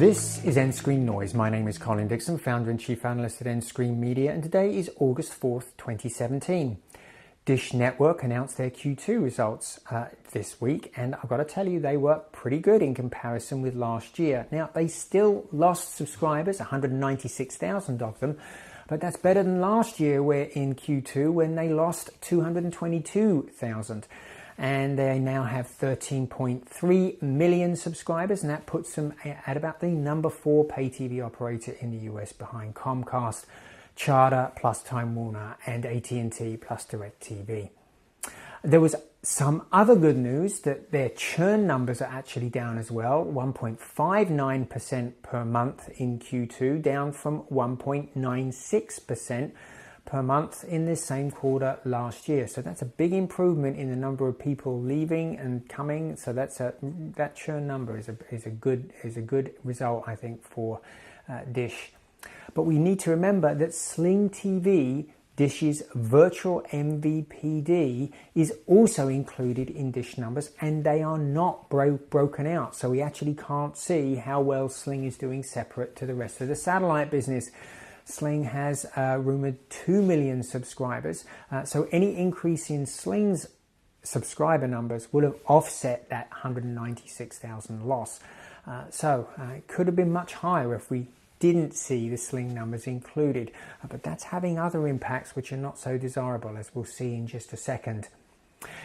This is Endscreen Noise. My name is Colin Dixon, founder and chief analyst at Endscreen Media, and today is August 4th, 2017. Dish Network announced their Q2 results this week, and I've got to tell you, they were pretty good in comparison with last year. Now, they still lost subscribers, 196,000 of them, but that's better than last year, where in Q2 when they lost 222,000. And they now have 13.3 million subscribers, and that puts them at about the number 4 pay TV operator in the US, behind Comcast, Charter plus Time Warner, and AT&T plus DirecTV. There was some other good news that their churn numbers are actually down as well, 1.59% per month in Q2, down from 1.96% per month in this same quarter last year. So that's a big improvement in the number of people leaving and coming. So that churn number is a good result, I think, for Dish. But we need to remember that Sling TV, Dish's virtual MVPD, is also included in Dish numbers, and they are not broken out. So we actually can't see how well Sling is doing separate to the rest of the satellite business. Sling has rumored 2 million subscribers, so any increase in Sling's subscriber numbers would have offset that 196,000 loss. So it could have been much higher if we didn't see the Sling numbers included, but that's having other impacts which are not so desirable, as we'll see in just a second.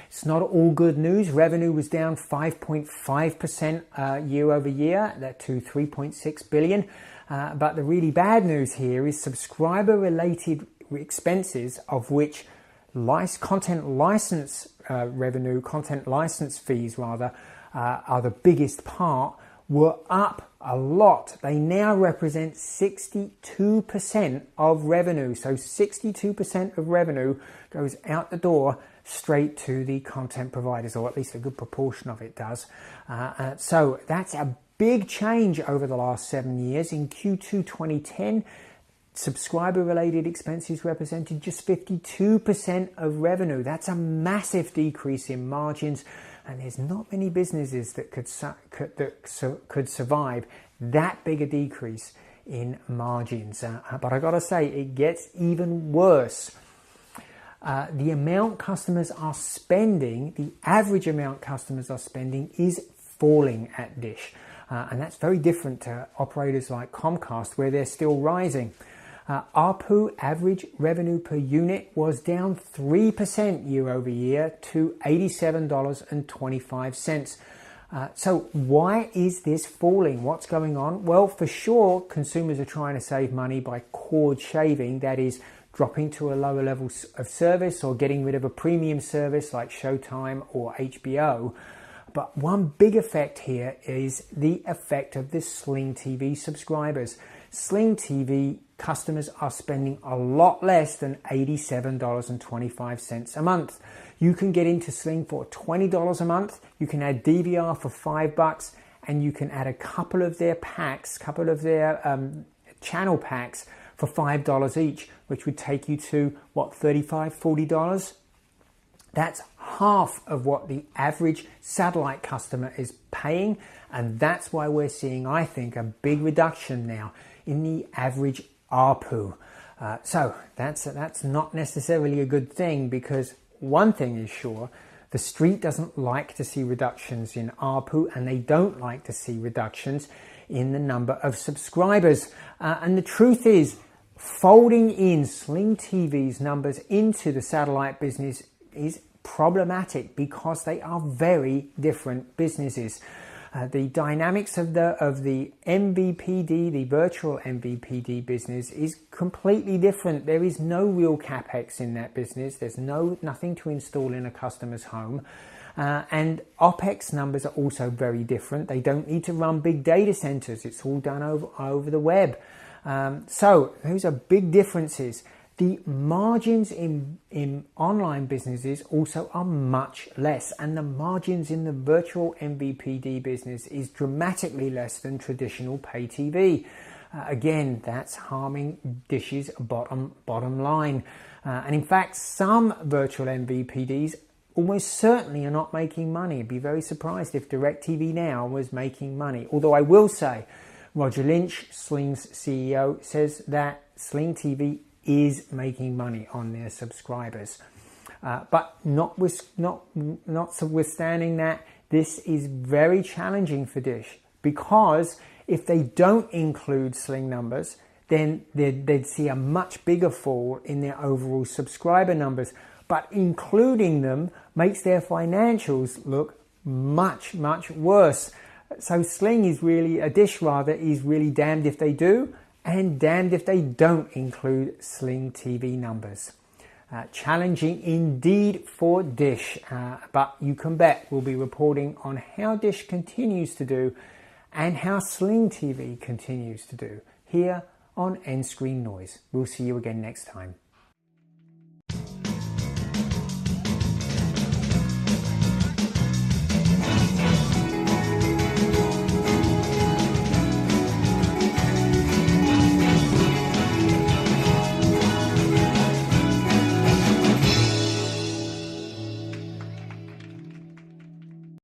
It's not all good news. Revenue was down 5.5% year over year, that to 3.6 billion. But the really bad news here is subscriber-related expenses, of which content license revenue, content license fees rather, are the biggest part, were up a lot. They now represent 62% of revenue. So 62% of revenue goes out the door straight to the content providers, or at least a good proportion of it does. So that's a big change over the last 7 years. In Q2 2010, subscriber-related expenses represented just 52% of revenue. That's a massive decrease in margins, and there's not many businesses that could survive that big a decrease in margins. But I got to say, it gets even worse. The amount customers are spending, the average amount customers are spending, is falling at Dish. And that's very different to operators like Comcast, where they're still rising. ARPU, average revenue per unit, was down 3% year over year to $87.25. So why is this falling? What's going on? Well, for sure, consumers are trying to save money by cord shaving, that is, dropping to a lower level of service or getting rid of a premium service like Showtime or HBO. But one big effect here is the effect of the Sling TV subscribers. Sling TV customers are spending a lot less than $87.25 a month. You can get into Sling for $20 a month. You can add DVR for $5, and you can add a couple of their packs, channel packs for $5 each, which would take you to, $35, $40? That's half of what the average satellite customer is paying, and that's why we're seeing, I think, a big reduction now in the average ARPU. So that's not necessarily a good thing, because one thing is sure, the street doesn't like to see reductions in ARPU, and they don't like to see reductions in the number of subscribers. And the truth is, folding in Sling TV's numbers into the satellite business is problematic, because they are very different businesses. The dynamics of the MVPD, the virtual MVPD business, is completely different. There is no real capex in that business. There's nothing to install in a customer's home. And OPEX numbers are also very different. They don't need to run big data centers. It's all done over the web. So those are big differences. The margins in online businesses also are much less, and the margins in the virtual MVPD business is dramatically less than traditional pay TV. Again, that's harming Dish's bottom line. And in fact, some virtual MVPDs almost certainly are not making money. I'd be very surprised if DirecTV Now was making money. Although I will say, Roger Lynch, Sling's CEO, says that Sling TV is making money on their subscribers. But notwithstanding that, this is very challenging for Dish, because if they don't include Sling numbers, then they'd see a much bigger fall in their overall subscriber numbers. But including them makes their financials look much, much worse. So Sling is really, Dish rather, is really damned if they do and damned if they don't include Sling TV numbers. Challenging indeed for Dish, but you can bet we'll be reporting on how Dish continues to do and how Sling TV continues to do here on End Screen Noise. We'll see you again next time.